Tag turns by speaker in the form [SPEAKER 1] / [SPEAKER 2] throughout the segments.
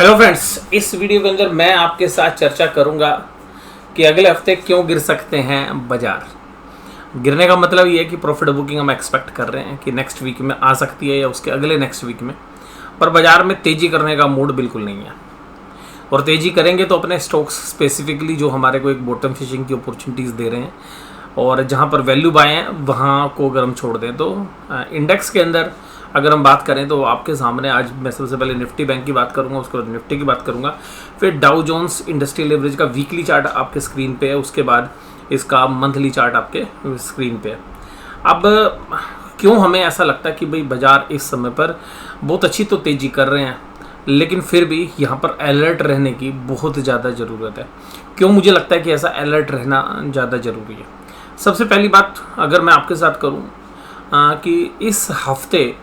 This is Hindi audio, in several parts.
[SPEAKER 1] हेलो फ्रेंड्स, इस वीडियो के अंदर मैं आपके साथ चर्चा करूंगा कि अगले हफ्ते क्यों गिर सकते हैं बाजार। गिरने का मतलब ये है कि प्रॉफिट बुकिंग हम एक्सपेक्ट कर रहे हैं कि नेक्स्ट वीक में आ सकती है या उसके अगले नेक्स्ट वीक में, पर बाजार में तेज़ी करने का मूड बिल्कुल नहीं है। और तेज़ी करेंगे तो अपने स्टॉक्स स्पेसिफिकली जो हमारे को एक बॉटम फिशिंग की अपॉर्चुनिटीज़ दे रहे हैं और जहाँ पर वैल्यू बाय हैं वहाँ को अगर हम छोड़ दें तो इंडेक्स के अंदर अगर हम बात करें तो आपके सामने आज मैं सबसे पहले निफ्टी बैंक की बात करूंगा, उसके बाद निफ्टी की बात करूंगा, फिर डाउ जोन्स इंडस्ट्रियल एवरेज का वीकली चार्ट आपके स्क्रीन पे है, उसके बाद इसका मंथली चार्ट आपके स्क्रीन पे है। अब क्यों हमें ऐसा लगता है कि भाई बाजार इस समय पर बहुत अच्छी तो तेज़ी कर रहे हैं, लेकिन फिर भी यहाँ पर अलर्ट रहने की बहुत ज़्यादा ज़रूरत है। क्यों मुझे लगता है कि ऐसा अलर्ट रहना ज़्यादा ज़रूरी है? सबसे पहली बात अगर मैं आपके साथ करूँ कि इस हफ्ते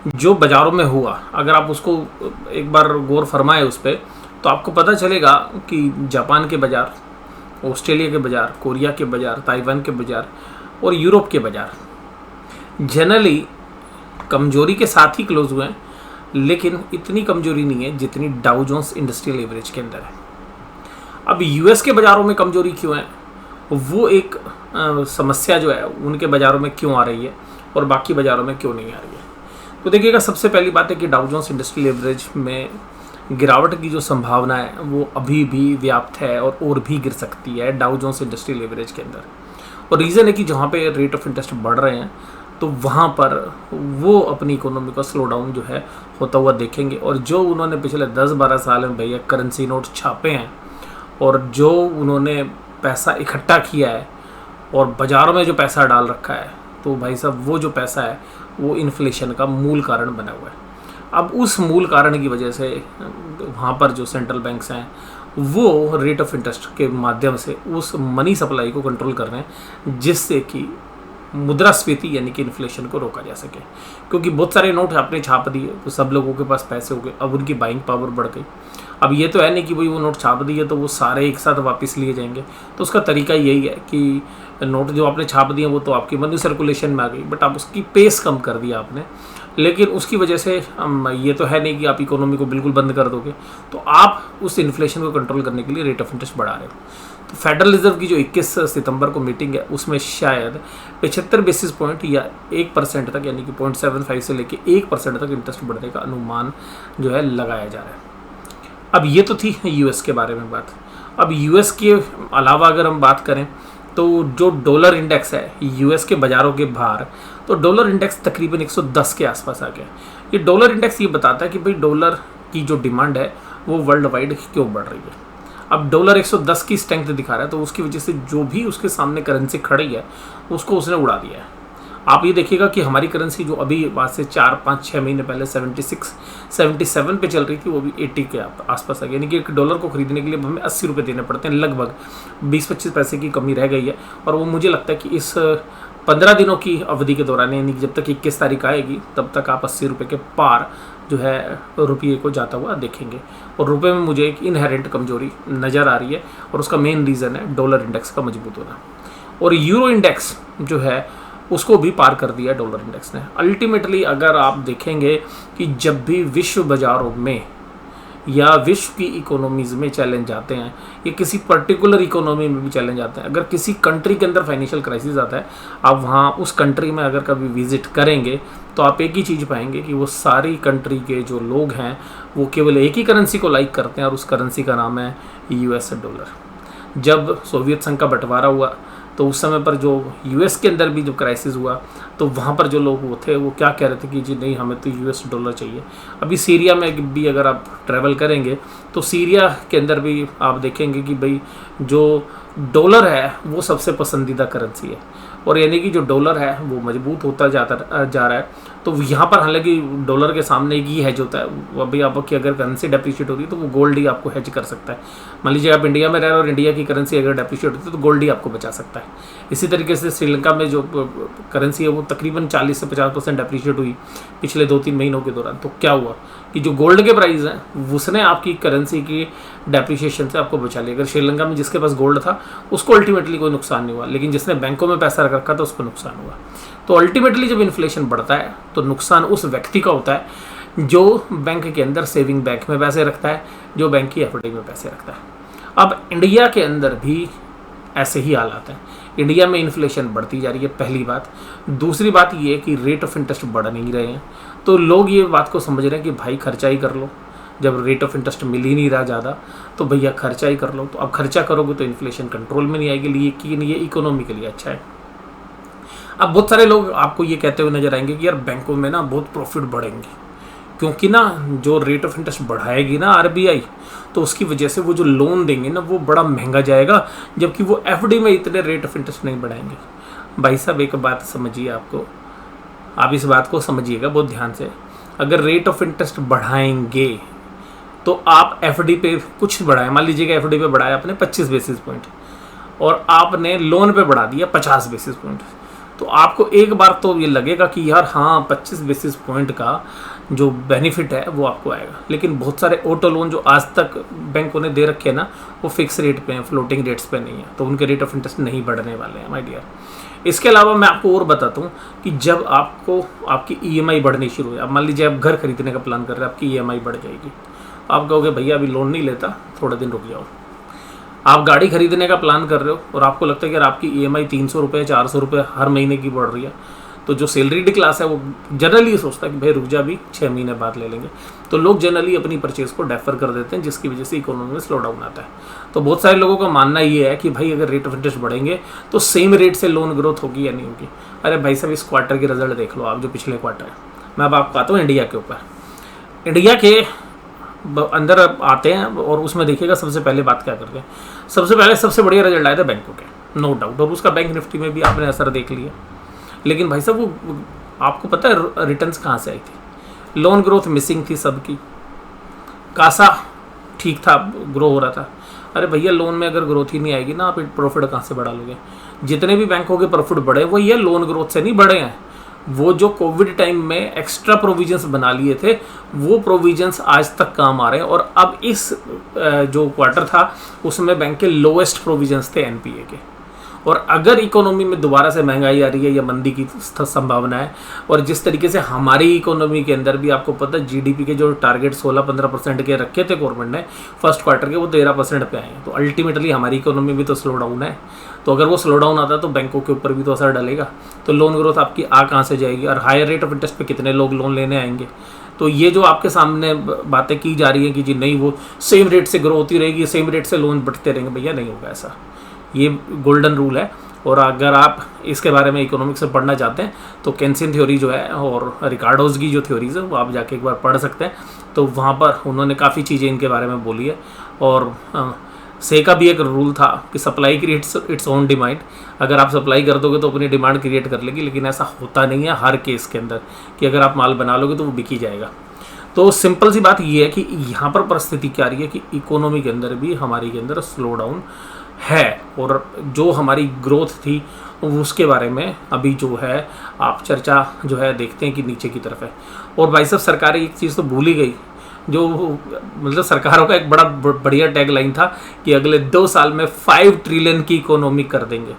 [SPEAKER 1] जो बाज़ारों में हुआ, अगर आप उसको एक बार गौर फरमाए उस पर, तो आपको पता चलेगा कि जापान के बाज़ार, ऑस्ट्रेलिया के बाज़ार, कोरिया के बाज़ार, ताइवान के बाज़ार और यूरोप के बाज़ार जनरली कमजोरी के साथ ही क्लोज हुए हैं, लेकिन इतनी कमजोरी नहीं है जितनी डाउ जोन्स इंडस्ट्रियल एवरेज के अंदर है। अब यूएस के बाज़ारों में कमजोरी क्यों है, वो एक समस्या जो है उनके बाज़ारों में क्यों आ रही है और बाकी बाज़ारों में क्यों नहीं आ रही है। तो देखिएगा, सबसे पहली बात है कि डाउ जोन्स इंडस्ट्रियल एवरेज में गिरावट की जो संभावना है वो अभी भी व्याप्त है और भी गिर सकती है डाउ जोन्स इंडस्ट्रियल एवरेज के अंदर। और रीज़न है कि जहाँ पे रेट ऑफ इंटरेस्ट बढ़ रहे हैं तो वहाँ पर वो अपनी इकोनॉमी का स्लो डाउन जो है होता हुआ देखेंगे। और जो उन्होंने पिछले 10-12 साल में भैया करेंसी नोट छापे हैं और जो उन्होंने पैसा इकट्ठा किया है और बाज़ारों में जो पैसा डाल रखा है, तो भाई साहब वो जो पैसा है वो इन्फ्लेशन का मूल कारण बना हुआ है। अब उस मूल कारण की वजह से वहाँ पर जो सेंट्रल बैंक्स हैं वो रेट ऑफ इंटरेस्ट के माध्यम से उस मनी सप्लाई को कंट्रोल कर रहे हैं, जिससे कि मुद्रास्फीति यानी कि इन्फ्लेशन को रोका जा सके। क्योंकि बहुत सारे नोट आपने छाप दिए तो सब लोगों के पास पैसे हो गए, अब उनकी बाइंग पावर बढ़ गई। अब ये तो है नहीं कि भाई वो नोट छाप दिए तो वो सारे एक साथ वापस लिए जाएंगे, तो उसका तरीका यही है कि नोट जो आपने छाप दिए वो तो आपकी मनी सर्कुलेशन में आ गई, बट आप उसकी पेस कम कर दिया आपने, लेकिन उसकी वजह से ये तो है नहीं कि आप इकोनॉमी को बिल्कुल बंद कर दोगे, तो आप उस इन्फ्लेशन को कंट्रोल करने के लिए रेट ऑफ इंटरेस्ट बढ़ा रहे हो। तो फेडरल रिजर्व की जो 21 सितंबर को मीटिंग है उसमें शायद 75 बेसिस पॉइंट या 1% तक, यानी कि 0.75 से लेके 1% तक इंटरेस्ट बढ़ने का अनुमान जो है लगाया जा रहा है। अब ये तो थी यूएस के बारे में बात। अब यूएस के अलावा अगर हम बात करें तो जो डॉलर इंडेक्स है यूएस के बाज़ारों के बाहर, तो डॉलर इंडेक्स तकरीबन 110 के आसपास आ गया। ये डॉलर इंडेक्स ये बताता है कि भाई डॉलर की जो डिमांड है वो वर्ल्ड वाइड क्यों बढ़ रही है। अब डॉलर 110 की स्ट्रेंथ दिखा रहा है, तो उसकी वजह से जो भी उसके सामने करेंसी खड़ी है उसको उसने उड़ा दिया है। आप ये देखिएगा कि हमारी करेंसी जो अभी आज से 4-5-6 महीने पहले 76-77 पे चल रही थी, वो भी 80 के आसपास आ गई। यानी कि एक डॉलर को खरीदने के लिए हमें 80 रुपये देने पड़ते हैं, लगभग 20-25 पैसे की कमी रह गई है। और वो मुझे लगता है कि इस 15 दिनों की अवधि के दौरान, यानी कि जब तक 21 तारीख आएगी तब तक आप 80 रुपये के पार जो है रुपये को जाता हुआ देखेंगे। और रुपये में मुझे एक इनहेरेंट कमजोरी नज़र आ रही है और उसका मेन रीज़न है डॉलर इंडेक्स का मजबूत होना। और यूरो इंडेक्स जो है उसको भी पार कर दिया डॉलर इंडेक्स ने। अल्टीमेटली अगर आप देखेंगे कि जब भी विश्व बाज़ारों में या विश्व की इकोनॉमीज़ में चैलेंज आते हैं या किसी पर्टिकुलर इकोनॉमी में भी चैलेंज आते हैं, अगर किसी कंट्री के अंदर फाइनेंशियल क्राइसिस आता है, आप वहाँ उस कंट्री में अगर कभी विज़िट करेंगे तो आप एक ही चीज़ पाएंगे कि वो सारी कंट्री के जो लोग हैं वो केवल एक ही करेंसी को लाइक करते हैं और उस करेंसी का नाम है यूएस डॉलर। जब सोवियत संघ का बंटवारा हुआ तो उस समय पर जो यूएस के अंदर भी जब क्राइसिस हुआ तो वहाँ पर जो लोग वो थे वो क्या कह रहे थे कि जी नहीं, हमें तो यूएस डॉलर चाहिए। अभी सीरिया में भी अगर आप ट्रैवल करेंगे तो सीरिया के अंदर भी आप देखेंगे कि भाई जो डॉलर है वो सबसे पसंदीदा करेंसी है, और यानी कि जो डॉलर है वो मजबूत होता जा रहा है। तो यहाँ पर हालांकि डॉलर के सामने एक ही हेज होता है, वो अभी आपकी अगर करेंसी डेप्रिशिएट होती है तो वो गोल्ड ही आपको हेज कर सकता है। मान लीजिए आप इंडिया में रह रहे हैं और इंडिया की करेंसी अगर डेप्रिशिएट होती है तो गोल्ड ही आपको बचा सकता है। इसी तरीके से श्रीलंका में जो करेंसी है वो तकरीबन 40 से 50% डेप्रिशिएट हुई पिछले 2-3 महीनों के दौरान। तो क्या हुआ कि जो गोल्ड के प्राइस हैं उसने आपकी करेंसी की डेप्रिशिएशन से आपको बचा लिया। अगर श्रीलंका में जिसके पास गोल्ड था उसको अल्टीमेटली कोई नुकसान नहीं हुआ, लेकिन जिसने बैंकों में पैसा रख रखा था उसको नुकसान हुआ। तो अल्टीमेटली जब इन्फ्लेशन बढ़ता है तो नुकसान उस व्यक्ति का होता है जो बैंक के अंदर सेविंग बैंक में पैसे रखता है, जो बैंक की एफडी में पैसे रखता है। अब इंडिया के अंदर भी ऐसे ही हालात हैं। इंडिया में इन्फ्लेशन बढ़ती जा रही है, पहली बात। दूसरी बात ये है कि रेट ऑफ इंटरेस्ट बढ़ नहीं रहे हैं, तो लोग ये बात को समझ रहे हैं कि भाई खर्चा ही कर लो। जब रेट ऑफ इंटरेस्ट मिल ही नहीं रहा ज़्यादा, तो भैया खर्चा ही कर लो। तो अब खर्चा करोगे तो इन्फ्लेशन कंट्रोल में नहीं आएगी, लेकिन ये इकोनॉमी के लिए अच्छा है। अब बहुत सारे लोग आपको ये कहते हुए नजर आएंगे कि यार बैंकों में ना बहुत प्रॉफिट बढ़ेंगे, क्योंकि ना जो रेट ऑफ इंटरेस्ट बढ़ाएगी ना आरबीआई, तो उसकी वजह से वो जो लोन देंगे ना वो बड़ा महंगा जाएगा, जबकि वो एफडी में इतने रेट ऑफ इंटरेस्ट नहीं बढ़ाएंगे। भाई साहब एक बात समझिए, आप इस बात को समझिएगा बहुत ध्यान से। अगर रेट ऑफ इंटरेस्ट बढ़ाएंगे तो आप एफडी पे कुछ बढ़ाए, मान लीजिएगा एफडी पे बढ़ाया आपने 25 बेसिस पॉइंट और आपने लोन पे बढ़ा दिया 50 बेसिस पॉइंट, तो आपको एक बार तो ये लगेगा कि यार हाँ 25 बेसिस पॉइंट का जो बेनिफिट है वो आपको आएगा। लेकिन बहुत सारे ऑटो लोन जो आज तक बैंकों ने दे रखे हैं ना, वो फिक्स रेट पे हैं, फ्लोटिंग रेट्स पे नहीं है, तो उनके रेट ऑफ इंटरेस्ट नहीं बढ़ने वाले हैं माय डियर। इसके अलावा मैं आपको और बताता हूँ कि जब आपको आपकी ईएमआई बढ़नी शुरू है, अब मान लीजिए आप घर खरीदने का प्लान कर रहे हैं, आपकी ईएमआई बढ़ जाएगी, आप कहोगे भैया अभी लोन नहीं लेता, थोड़ा दिन रुक जाओ। आप गाड़ी खरीदने का प्लान कर रहे हो और आपको लगता है कि यार आपकी ईएमआई 300 रुपये 400 रुपये हर महीने की बढ़ रही है, तो जो सैलरीड क्लास है वो जनरली सोचता है कि भाई रुक जा, अभी 6 महीने बाद ले लेंगे। तो लोग जनरली अपनी परचेज को डेफर कर देते हैं, जिसकी वजह से इकोनॉमी में स्लो डाउन आता है। तो बहुत सारे लोगों का मानना ये है कि भाई अगर रेट ऑफ इंटरेस्ट बढ़ेंगे तो सेम रेट से लोन ग्रोथ होगी या नहीं होगी। अरे भाई साहब इस क्वार्टर के रिजल्ट देख लो आप, जो पिछले क्वार्टर है। मैं अब आपको आता हूँ इंडिया के ऊपर। इंडिया के अंदर आते हैं और उसमें देखिएगा सबसे पहले बात क्या करते हैं। सबसे पहले सबसे बढ़िया रिजल्ट आए थे बैंकों के, नो डाउट, और उसका बैंक निफ्टी में भी आपने असर देख लिया। लेकिन भाई साहब वो आपको पता है रिटर्न्स कहाँ से आई थी? लोन ग्रोथ मिसिंग थी सबकी, कासा ठीक था, ग्रो हो रहा था। अरे भैया लोन में अगर ग्रोथ ही नहीं आएगी ना, आप प्रॉफिट कहाँ से बढ़ा लोगे? जितने भी बैंकों के प्रॉफिट बढ़े वो ये लोन ग्रोथ से नहीं बढ़े हैं। वो जो कोविड टाइम में एक्स्ट्रा प्रोविजंस बना लिए थे, वो प्रोविजंस आज तक काम आ रहे हैं। और अब इस जो क्वार्टर था उसमें बैंक के लोएस्ट प्रोविजंस थे एनपीए के। और अगर इकोनॉमी में दोबारा से महंगाई आ रही है या मंदी की संभावना है, और जिस तरीके से हमारी इकोनॉमी के अंदर भी आपको पता है जीडीपी के जो टारगेट 16-15% के रखे थे गवर्नमेंट ने फर्स्ट क्वार्टर के, वो 13% पे आए हैं। तो अल्टीमेटली हमारी इकोनॉमी भी तो स्लो डाउन है। तो अगर वो स्लो डाउन आता है तो बैंकों के ऊपर भी तो असर डालेगा। तो लोन ग्रोथ आपकी आ कहाँ से जाएगी? और हायर रेट ऑफ इंटरेस्ट पे कितने लोग लोन लेने आएंगे? तो ये जो आपके सामने बातें की जा रही हैं कि जी नहीं वो सेम रेट से ग्रो होती रहेगी, सेम रेट से लोन बढ़ते रहेंगे, भैया नहीं होगा ऐसा। ये गोल्डन रूल है। और अगर आप इसके बारे में इकोनॉमिक्स से पढ़ना चाहते हैं तो केंसियन थ्योरी जो है और रिकार्डोज की जो थ्योरीज है वो आप जाके एक बार पढ़ सकते हैं। तो वहाँ पर उन्होंने काफ़ी चीज़ें इनके बारे में बोली है। और से का भी एक रूल था कि supply creates its own demand. अगर आप सप्लाई कर दोगे तो अपनी डिमांड क्रिएट कर लेगी, लेकिन ऐसा होता नहीं है हर केस के अंदर कि अगर आप माल बना लोगे तो वो बिक ही जाएगा। तो सिंपल सी बात ये है कि यहाँ पर परिस्थिति क्या रही है कि इकोनॉमी के अंदर भी हमारी के अंदर स्लो डाउन है, और जो हमारी ग्रोथ थी उसके बारे में अभी जो है आप चर्चा जो है देखते हैं कि नीचे की तरफ है। और भाई साहब सरकार एक चीज़ तो भूल ही गई, जो मतलब सरकारों का एक बड़ा बढ़िया टैग लाइन था कि अगले 2 साल में 5 ट्रिलियन की इकोनॉमी कर देंगे।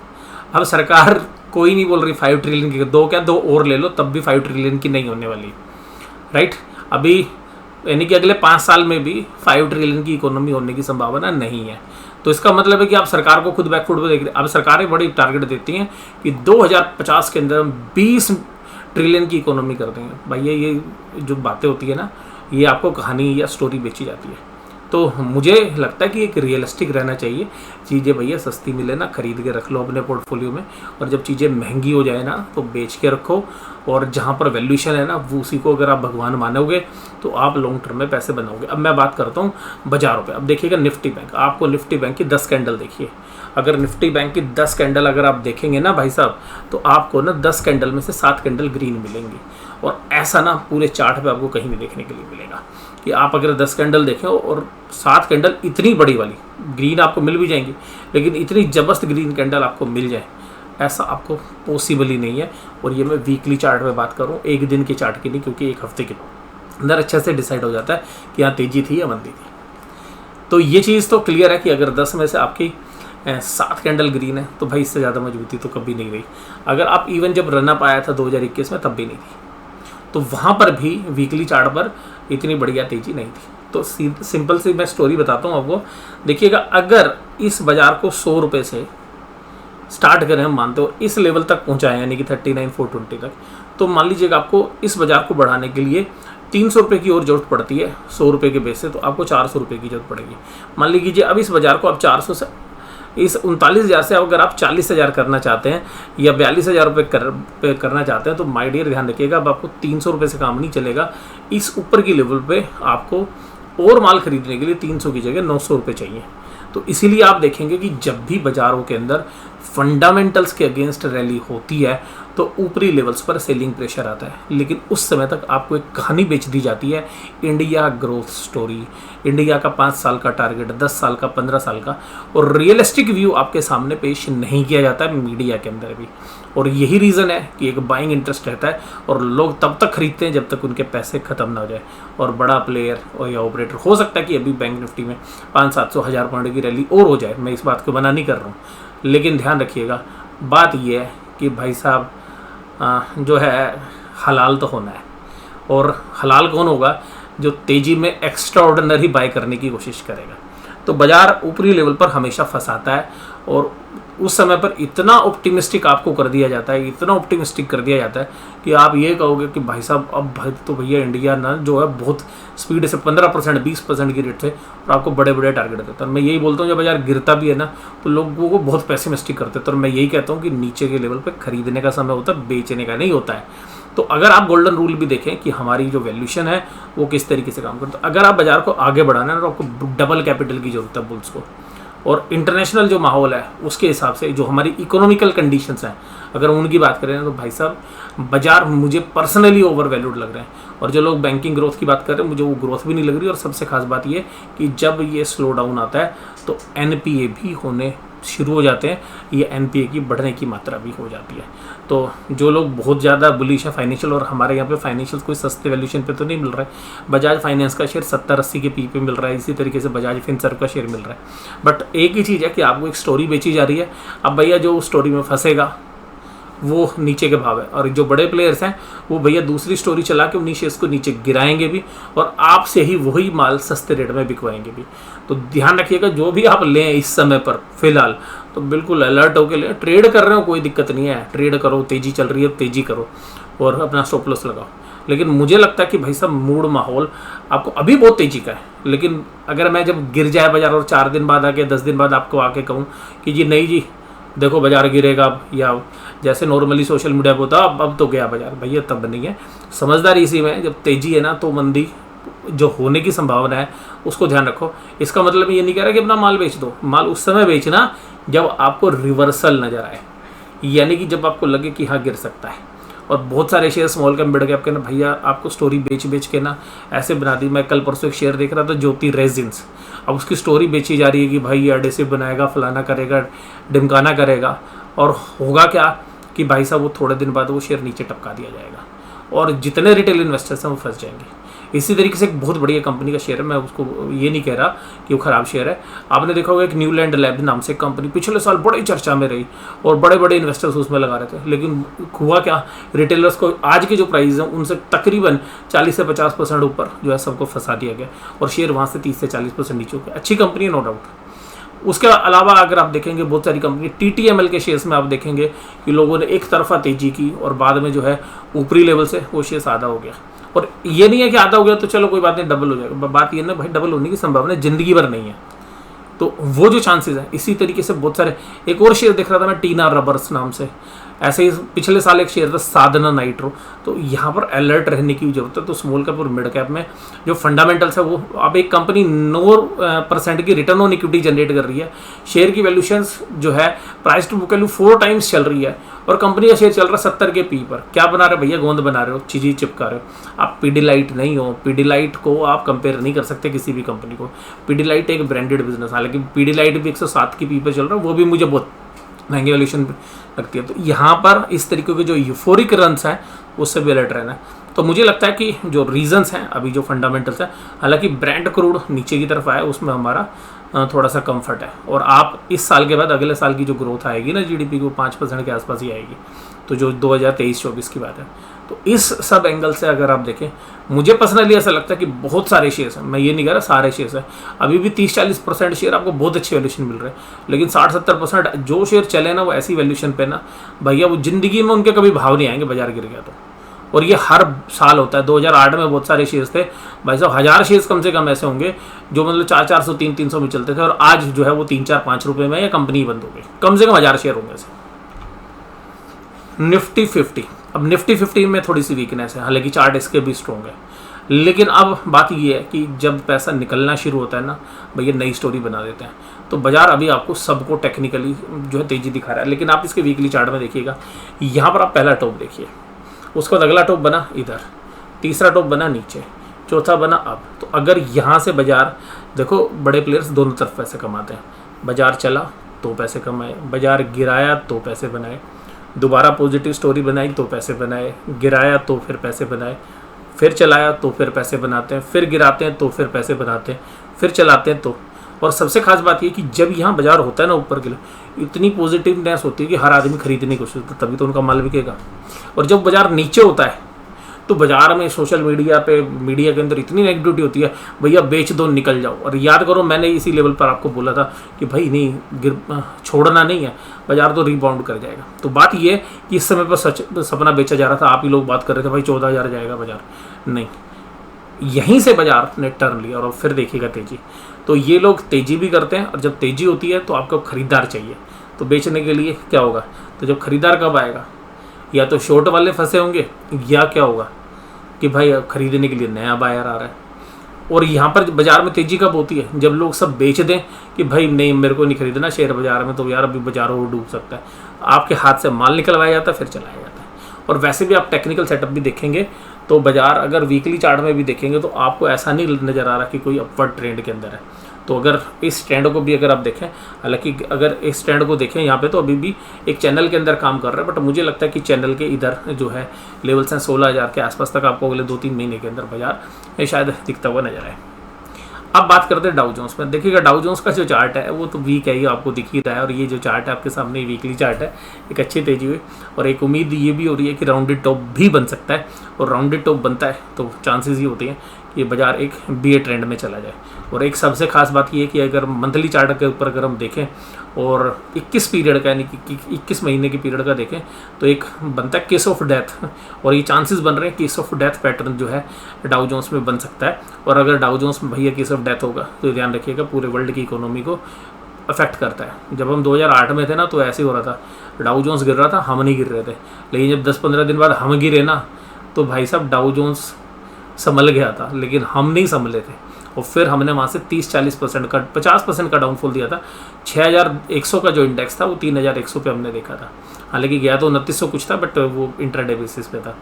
[SPEAKER 1] अब सरकार कोई नहीं बोल रही 5 ट्रिलियन की, 2 क्या 2 और ले लो तब भी 5 ट्रिलियन की नहीं होने वाली, राइट। अभी यानी कि अगले 5 साल में भी 5 ट्रिलियन की इकोनॉमी होने की संभावना नहीं है। तो इसका मतलब है कि आप सरकार को खुद बैकफुट पे देख रहे हैं। अब सरकारें बड़ी टारगेट देती हैं कि 2050 के अंदर हम 20 ट्रिलियन की इकोनॉमी कर देंगे। भैया ये जो बातें होती है ना, ये आपको कहानी या स्टोरी बेची जाती है। तो मुझे लगता है कि एक रियलिस्टिक रहना चाहिए। चीज़ें भैया सस्ती मिले ना, खरीद के रख लो अपने पोर्टफोलियो में, और जब चीज़ें महंगी हो जाए ना तो बेच के रखो। और जहाँ पर वैल्यूएशन है ना वो उसी को अगर आप भगवान मानोगे तो आप लॉन्ग टर्म में पैसे बनाओगे। अब मैं बात करता हूँ बाजारों पे। अब देखिएगा निफ्टी बैंक, आपको निफ्टी बैंक की 10 कैंडल देखिए। अगर निफ्टी बैंक की 10 कैंडल अगर आप देखेंगे ना भाई साहब, तो आपको ना 10 कैंडल में से 7 कैंडल ग्रीन मिलेंगी। और ऐसा ना पूरे चार्ट पे आपको कहीं भी देखने के लिए मिलेगा कि आप अगर 10 कैंडल देखें और 7 कैंडल इतनी बड़ी वाली ग्रीन आपको मिल भी जाएंगी, लेकिन इतनी जबरदस्त ग्रीन कैंडल आपको मिल जाए ऐसा आपको पॉसिबल ही नहीं है। और ये मैं वीकली चार्ट में बात करूँ, एक दिन के चार्ट की नहीं, क्योंकि एक हफ्ते के अंदर अच्छे से डिसाइड हो जाता है कि यहाँ तेज़ी थी या मंदी थी। तो ये चीज़ तो क्लियर है कि अगर 10 में से आपकी 7 कैंडल ग्रीन है तो भाई इससे ज़्यादा मजबूती तो कभी नहीं रही। अगर आप इवन जब रनअप आया था 2021 में तब भी नहीं थी। तो वहाँ पर भी वीकली चार्ट पर इतनी बढ़िया तेजी नहीं थी। तो सिंपल सी मैं स्टोरी बताता हूँ आपको। देखिएगा, अगर इस बाजार को 100 रुपये से स्टार्ट करें, हम मानते हो इस लेवल तक पहुँचाएं यानी कि 39,420 तक, तो मान लीजिएगा आपको इस बाजार को बढ़ाने के लिए 300 रुपये की और जरूरत पड़ती है 100 रुपये के बेस से, तो आपको 400 रुपये की जरूरत पड़ेगी। मान लीजिए अब इस बाजार को आप 400 से, इस 39,000 से अगर आप 40,000 करना चाहते हैं या 42,000 रुपये करना चाहते हैं, तो माय डियर ध्यान रखिएगा, अब आपको 300 रुपये से काम नहीं चलेगा। इस ऊपर की लेवल पे आपको और माल खरीदने के लिए 300 की जगह 900 रुपये चाहिए। तो इसीलिए आप देखेंगे कि जब भी बाजारों के अंदर फंडामेंटल्स के अगेंस्ट रैली होती है तो ऊपरी लेवल्स पर सेलिंग प्रेशर आता है, लेकिन उस समय तक आपको एक कहानी बेच दी जाती है, इंडिया ग्रोथ स्टोरी, इंडिया का 5 साल का टारगेट, 10 साल का, 15 साल का, और रियलिस्टिक व्यू आपके सामने पेश नहीं किया जाता है मीडिया के अंदर भी। और यही रीज़न है कि एक बाइंग इंटरेस्ट रहता है और लोग तब तक खरीदते हैं जब तक उनके पैसे ख़त्म ना हो जाए। और बड़ा प्लेयर और या ऑपरेटर, हो सकता है कि अभी बैंक निफ्टी में 500-700 हज़ार पॉइंट की रैली और हो जाए, मैं इस बात को मना नहीं कर रहा हूँ, लेकिन ध्यान रखिएगा, बात यह है कि भाई साहब जो है हलाल तो होना है। और हलाल कौन होगा? जो तेज़ी में एक्स्ट्रा ऑर्डिनरी बाय करने की कोशिश करेगा। तो बाज़ार ऊपरी लेवल पर हमेशा फंसाता है और उस समय पर इतना ऑप्टिमिस्टिक आपको कर दिया जाता है, इतना ऑप्टिमिस्टिक कर दिया जाता है कि आप ये कहोगे कि भाई साहब अब भाई तो भैया इंडिया ना जो है बहुत स्पीड से 15% 20% की रेट से और आपको बड़े बड़े टारगेट देता है। मैं यही बोलता हूँ, जब बाजार गिरता भी है ना तो लोगों को बहुत पेसिमिस्टिक करते हैं। तो मैं यही कहता हूँ कि नीचे के लेवल पर खरीदने का समय होता है, बेचने का नहीं होता है। तो अगर आप गोल्डन रूल भी देखें कि हमारी जो वैल्यूशन है वो किस तरीके से काम करता है, अगर आप बाजार को आगे बढ़ाना है तो आपको डबल कैपिटल की जरूरत है बुल्स को, और इंटरनेशनल जो माहौल है उसके हिसाब से जो हमारी इकोनॉमिकल कंडीशंस हैं अगर उनकी बात करें तो भाई साहब बाजार मुझे पर्सनली ओवर वैल्यूड लग रहे हैं। और जो लोग बैंकिंग ग्रोथ की बात कर रहे हैं मुझे वो ग्रोथ भी नहीं लग रही। और सबसे खास बात ये कि जब ये स्लो डाउन आता है तो एनपीए भी होने शुरू हो जाते हैं, ये एनपीए की बढ़ने की मात्रा भी हो जाती है। तो जो लोग बहुत ज़्यादा बुलिश है फाइनेंशियल, और हमारे यहाँ पे फाइनेंशियल कोई सस्ते वैल्यूशन पे तो नहीं मिल रहा है। बजाज फाइनेंस का शेयर 70-80 के पी पे मिल रहा है, इसी तरीके से बजाज फिनसर्व का शेयर मिल रहा है। बट एक ही चीज़ है कि आपको एक स्टोरी बेची जा रही है। अब भैया जो स्टोरी में फंसेगा वो नीचे के भाव है, और जो बड़े प्लेयर्स हैं वो भैया दूसरी स्टोरी चला के उन्हीं शेयर्स को नीचे गिराएंगे भी और आपसे ही वही माल सस्ते रेट में बिकवाएंगे भी। तो ध्यान रखिएगा, जो भी आप लें इस समय पर फिलहाल तो बिल्कुल अलर्ट होकर लें। ट्रेड कर रहे हो कोई दिक्कत नहीं है, ट्रेड करो, तेज़ी चल रही है तेज़ी करो और अपना स्टॉप लॉस लगाओ। लेकिन मुझे लगता है कि भाई साहब मूड माहौल आपको अभी बहुत तेज़ी का है, लेकिन अगर मैं जब गिर जाए बाजार और 4 दिन बाद आके 10 दिन बाद आपको आके कहूँ कि जी नहीं जी देखो बाजार गिरेगा अब, या जैसे नॉर्मली सोशल मीडिया पे होता अब तो गया बाजार, भैया तब नहीं है। समझदारी इसी में, जब तेज़ी है ना तो मंदी जो होने की संभावना है उसको ध्यान रखो। इसका मतलब ये नहीं कह रहा कि अपना माल बेच दो, माल उस समय बेचना जब आपको रिवर्सल नज़र आए, यानी कि जब आपको लगे कि हाँ गिर सकता है। और बहुत सारे share small cap mid cap के ना भैया आपको स्टोरी बेच के ना ऐसे बना दी। मैं कल परसों एक शेयर देख रहा था ज्योति रेजिन्स, अब उसकी स्टोरी बेची जा रही है कि भाई ये एडेसिव बनाएगा, फलाना करेगा, ढिमकाना करेगा, और होगा क्या कि भाई साहब वो थोड़े दिन बाद वो शेयर नीचे टपका दिया जाएगा और जितने रिटेल इन्वेस्टर्स हैं वो फंस जाएंगे। इसी तरीके से एक बहुत बढ़िया कंपनी का शेयर है, मैं उसको ये नहीं कह रहा कि वो ख़राब शेयर है। आपने देखा होगा एक न्यूलैंड लैब नाम से कंपनी पिछले साल बड़ी चर्चा में रही और बड़े बड़े इन्वेस्टर्स उसमें लगा रहे थे, लेकिन हुआ क्या, रिटेलर्स को आज के जो प्राइस हैं उनसे तकरीबन 40 से 50% ऊपर जो है सबको फंसा दिया गया और शेयर वहाँ से 30 से 40% नीचे हो गया। अच्छी कंपनी है नो डाउट। उसके अलावा अगर आप देखेंगे बहुत सारी कंपनी TTML के शेयर्स में आप देखेंगे कि लोगों ने एक तरफा तेजी की और बाद में जो है ऊपरी लेवल से वो शेयर्स आधा हो गया। और ये नहीं है कि आधा हो गया तो चलो कोई बात नहीं डबल हो जाएगा, बात ये ना भाई डबल होने की संभावना जिंदगी भर नहीं है। तो वो जो चांसेस है, इसी तरीके से बहुत सारे, एक और शेयर देख रहा था मैं टीना रबर्स नाम से, ऐसे ही पिछले साल एक शेयर था साधना नाइट्रो। तो यहाँ पर अलर्ट रहने की जरूरत है। तो स्मॉल कैप और मिड कैप में जो फंडामेंटल्स है वो, अब एक कंपनी 9% की रिटर्न ऑन इक्विटी जनरेट कर रही है, शेयर की वैल्यूशंस जो है price to book value 4 times चल रही है और कंपनी का शेयर चल रहा है 70 के पी पर। क्या बना रहे भैया, गोंद बना रहे हो, चीज़ी चिपका रहे हो। आप पीडीलाइट नहीं हो, पीडीलाइट को आप कंपेयर नहीं कर सकते किसी भी कंपनी को। पीडीलाइट एक ब्रांडेड बिजनेस, हालांकि पीडीलाइट भी 107 की पी पर चल रहा है, वो भी मुझे बहुत महंगी वैल्यूशन लगती है। तो यहाँ पर इस तरीके के जो यूफोरिक रन्स हैं उससे भी अलर्ट रहना है। तो मुझे लगता है कि जो रीजंस हैं अभी जो फंडामेंटल्स हैं, हालांकि ब्रेंट क्रूड नीचे की तरफ आया उसमें हमारा थोड़ा सा कंफर्ट है। और आप इस साल के बाद अगले साल की जो ग्रोथ आएगी ना जीडीपी को 5% के आसपास ही आएगी, तो जो 2023-24 की बात है। तो इस सब एंगल से अगर आप देखें, मुझे पर्सनली ऐसा लगता है कि बहुत सारे शेयर्स हैं, मैं ये नहीं कह रहा सारे शेयर्स हैं, अभी भी 30-40% शेयर आपको बहुत अच्छे वैल्यूशन मिल रहे हैं, लेकिन 60-70% जो शेयर चले ना वो ऐसी वैल्यूशन पे ना भैया वो जिंदगी में उनके कभी भाव नहीं आएंगे बाजार गिर गया तो। और ये हर साल होता है। 2008 में बहुत सारे शेयर्स थे भाई साहब, 1000 शेयर्स कम से कम ऐसे होंगे जो मतलब 400-400 300-300 में चलते थे, और आज जो है वो 3-4-5 रुपए में या कंपनी बंद हो गई। कम से कम 1000 शेयर होंगे ऐसे। निफ्टी 50, अब निफ्टी 50 में थोड़ी सी वीकनेस है, हालांकि चार्ट इसके भी स्ट्रॉन्ग है, लेकिन अब बात ये है कि जब पैसा निकलना शुरू होता है ना भैया नई स्टोरी बना देते हैं। तो बाजार अभी आपको सबको टेक्निकली जो है तेजी दिखा रहा है, लेकिन आप इसके वीकली चार्ट में देखिएगा, यहाँ पर आप पहला टॉप देखिए, उसके बाद अगला टॉप बना इधर, तीसरा टॉप बना नीचे, चौथा बना अब। तो अगर यहाँ से बाजार देखो, बड़े प्लेयर्स दोनों तरफ पैसे कमाते हैं, बाजार चला तो पैसे कमाए, बाजार गिराया तो पैसे बनाए, दोबारा पॉजिटिव स्टोरी बनाई तो पैसे बनाए, गिराया तो फिर पैसे बनाए, फिर चलाया तो फिर पैसे बनाते हैं, फिर गिराते हैं तो फिर पैसे बनाते हैं, फिर चलाते हैं तो। और सबसे खास बात ये कि जब यहाँ बाजार होता है ना ऊपर के लिए, इतनी पॉजिटिवनेस होती है कि हर आदमी खरीदने की कोशिश करता है, तभी तो उनका माल बिकेगा। और जब बाजार नीचे होता है तो बाजार में सोशल मीडिया पे, मीडिया के अंदर इतनी नेगेटिविटी होती है, भैया बेच दो निकल जाओ। और याद करो मैंने इसी लेवल पर आपको बोला था कि भाई नहीं छोड़ना नहीं है, बाजार तो रिबाउंड कर जाएगा। तो बात ये है कि इस समय पर सपना बेचा जा रहा था, आप ही लोग बात कर रहे थे भाई 14,000 जाएगा बाजार, नहीं, यहीं से बाजार ने टर्न लिया और फिर देखिएगा तेजी। तो ये लोग तेजी भी करते हैं, और जब तेजी होती है तो आपको खरीदार चाहिए, तो बेचने के लिए क्या होगा, तो जब खरीदार कब आएगा, या तो शॉर्ट वाले फंसे होंगे, या क्या होगा कि भाई खरीदने के लिए नया बायर आ रहा है। और यहाँ पर बाजार में तेजी कब होती है, जब लोग सब बेच दें कि भाई नहीं मेरे को नहीं खरीदना शेयर बाजार में, तो यार अभी बाजार और डूब सकता है, आपके हाथ से माल निकलवाया जाता है फिर चलाया जाता है। और वैसे भी आप टेक्निकल सेटअप भी देखेंगे तो बाजार अगर वीकली चार्ट में भी देखेंगे तो आपको ऐसा नहीं नज़र आ रहा कि कोई अपवर्ड ट्रेंड के अंदर है। तो अगर इस ट्रेंड को भी अगर आप देखें, हालांकि अगर इस ट्रेंड को देखें यहाँ पे तो अभी भी एक चैनल के अंदर काम कर रहा है, बट मुझे लगता है कि चैनल के इधर जो है लेवल्स हैं 16,000 के आसपास तक आपको अगले 2-3 महीने के अंदर बाजार शायद दिखता हुआ नजर आए। अब बात करते हैं डाउ जोन्स में। देखिएगा डाउ जोन्स का जो चार्ट है वो तो वीक है, ये आपको दिख ही रहा है, और ये जो चार्ट है आपके सामने वीकली चार्ट है, एक अच्छी तेजी हुई, और एक उम्मीद ये भी हो रही है कि राउंडेड टॉप भी बन सकता है, और राउंडेड टॉप बनता है तो चांसेस ये होते हैं कि बाजार एक बी ट्रेंड में चला जाए। और एक सबसे खास बात ये है कि अगर मंथली चार्ट के ऊपर अगर हम देखें और 21 पीरियड का यानी कि 21 महीने के पीरियड का देखें तो एक बनता है केस ऑफ डेथ, और ये चांसेस बन रहे हैं केस ऑफ डेथ पैटर्न जो है डाउ जोन्स में बन सकता है। और अगर डाउ जोन्स में भैया केस ऑफ डेथ होगा तो ध्यान रखिएगा पूरे वर्ल्ड की इकोनॉमी को अफेक्ट करता है। जब हम 2008 में थे ना तो ऐसे हो रहा था, डाउ जोन्स गिर रहा था, हम नहीं गिर रहे थे, लेकिन जब 10-15 दिन बाद हम गिरे ना तो भाई साहब डाउ जोन्स संभल गया था, लेकिन हम नहीं संभले थे, और फिर हमने वहाँ से 30-40% का 50% का डाउनफॉल दिया था। 6100 का जो इंडेक्स था वो 3100 पे हमने देखा था, हालांकि गया तो 2900 कुछ था, बट वो इंट्राडे बेसिस पे था।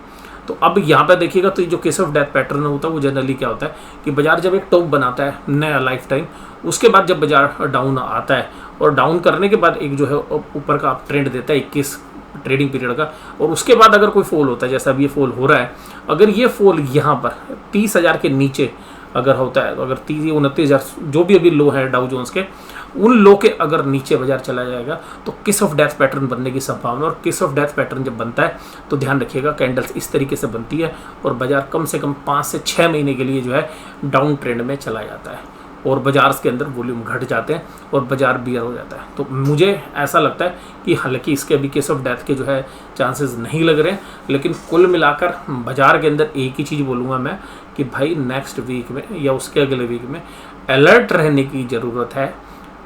[SPEAKER 1] तो अब यहाँ पे देखिएगा तो जो केस ऑफ डेथ पैटर्न होता है वो जनरली क्या होता है कि बाजार जब एक टॉप बनाता है नया लाइफ टाइम, उसके बाद जब बाजार डाउन आता है, और डाउन करने के बाद एक जो है ऊपर का ट्रेंड देता है 21 ट्रेडिंग पीरियड का, और उसके बाद अगर कोई फॉल होता है जैसा अब ये फॉल हो रहा है, अगर ये फॉल यहाँ पर 30,000 के नीचे अगर होता है, तो अगर 30-29,000 जो भी अभी लो है डाउ जोन्स के, उन लो के अगर नीचे बाजार चला जाएगा तो किस ऑफ डेथ पैटर्न बनने की संभावना। और किस ऑफ डेथ पैटर्न जब बनता है तो ध्यान रखिएगा कैंडल्स इस तरीके से बनती है, और बाजार कम से कम 5 से 6 महीने के लिए जो है डाउन ट्रेंड में चला जाता है, और बाजार के अंदर वॉल्यूम घट जाते हैं और बाजार बियर हो जाता है। तो मुझे ऐसा लगता है कि हालांकि इसके अभी केस ऑफ डेथ के जो है चांसेस नहीं लग रहे हैं, लेकिन कुल मिलाकर बाजार के अंदर एक ही चीज़ बोलूँगा मैं कि भाई नेक्स्ट वीक में या उसके अगले वीक में अलर्ट रहने की ज़रूरत है।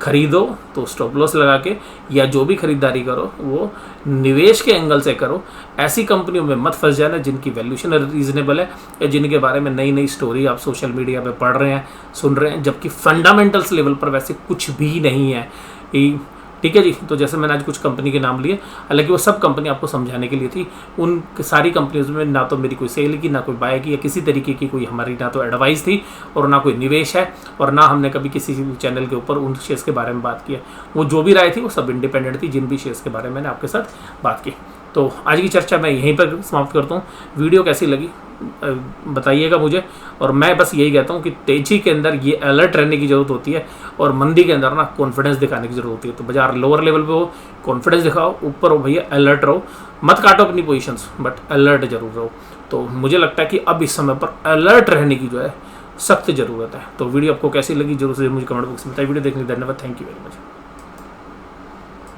[SPEAKER 1] खरीदो तो स्टॉप लॉस लगा के, या जो भी खरीदारी करो वो निवेश के एंगल से करो, ऐसी कंपनियों में मत फंस जाना जिनकी वैल्यूशन रीजनेबल है, या जिनके बारे में नई नई स्टोरी आप सोशल मीडिया पे पढ़ रहे हैं, सुन रहे हैं, जबकि फंडामेंटल्स लेवल पर वैसे कुछ भी नहीं है। ठीक है जी। तो जैसे मैंने आज कुछ कंपनी के नाम लिए, हालांकि वो सब कंपनी आपको समझाने के लिए थी, उन सारी कंपनीज में ना तो मेरी कोई सेल की, ना कोई बाय की, या किसी तरीके की कोई हमारी ना तो एडवाइस थी और ना कोई निवेश है, और ना हमने कभी किसी चैनल के ऊपर उन शेयर्स के बारे में बात की है। वो जो भी राय थी वो सब इंडिपेंडेंट थी, जिन भी शेयर्स के बारे में मैंने आपके साथ बात की। तो आज की चर्चा मैं यहीं पर समाप्त करता हूँ। वीडियो कैसी लगी बताइएगा मुझे, और मैं बस यही कहता हूँ कि तेजी के अंदर ये अलर्ट रहने की ज़रूरत होती है, और मंदी के अंदर ना कॉन्फिडेंस दिखाने की ज़रूरत होती है। तो बाजार लोअर लेवल पे हो, कॉन्फिडेंस दिखाओ, ऊपर हो भैया अलर्ट रहो, मत काटो अपनी पोजीशंस, बट अलर्ट जरूर रहो। तो मुझे लगता है कि अब इस समय पर अलर्ट रहने की जो है सख्त ज़रूरत है। तो वीडियो आपको कैसी लगी जरूर से मुझे कमेंट बॉक्स में बताइए। वीडियो देखने के लिए धन्यवाद। Thank you very much.